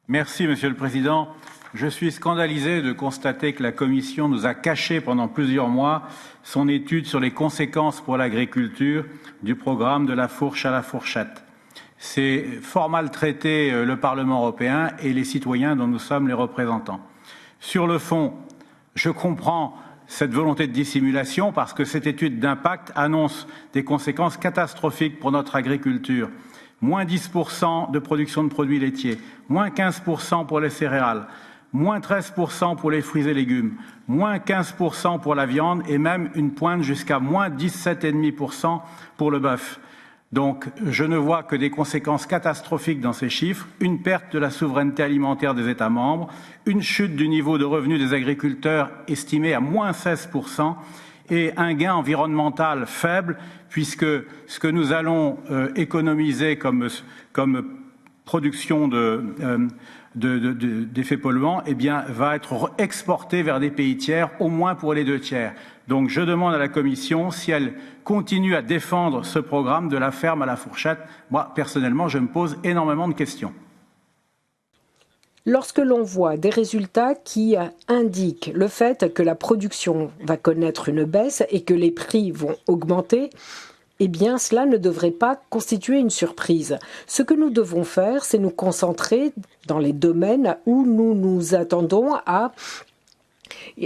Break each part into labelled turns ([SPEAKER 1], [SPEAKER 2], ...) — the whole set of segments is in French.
[SPEAKER 1] Merci, Monsieur le Président. Je suis scandalisé de constater que la Commission nous a caché pendant plusieurs mois son étude sur les conséquences pour l'agriculture du programme de la fourche à la fourchette. C'est fort maltraiter le Parlement européen et les citoyens dont nous sommes les représentants. Sur le fond, je comprends cette volonté de dissimulation parce que cette étude d'impact annonce des conséquences catastrophiques pour notre agriculture. Moins 10% de production de produits laitiers, moins 15% pour les céréales, moins 13% pour les fruits et légumes, moins 15% pour la viande et même une pointe jusqu'à moins 17,5% pour le bœuf. Donc, je ne vois que des conséquences catastrophiques dans ces chiffres, une perte de la souveraineté alimentaire des États membres, une chute du niveau de revenus des agriculteurs estimé à moins 16% et un gain environnemental faible, puisque ce que nous allons économiser comme production d'effets polluants va être exporté vers des pays tiers, au moins pour les 2 tiers. Donc je demande à la Commission si elle continue à défendre ce programme de la ferme à la fourchette. Moi, personnellement, je me pose énormément de questions.
[SPEAKER 2] Lorsque l'on voit des résultats qui indiquent le fait que la production va connaître une baisse et que les prix vont augmenter, eh bien, cela ne devrait pas constituer une surprise. Ce que nous devons faire, c'est nous concentrer dans les domaines où nous nous attendons à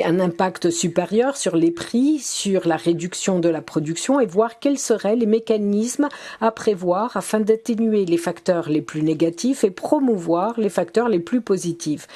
[SPEAKER 2] un impact supérieur sur les prix, sur la réduction de la production et voir quels seraient les mécanismes à prévoir afin d'atténuer les facteurs les plus négatifs et promouvoir les facteurs les plus positifs.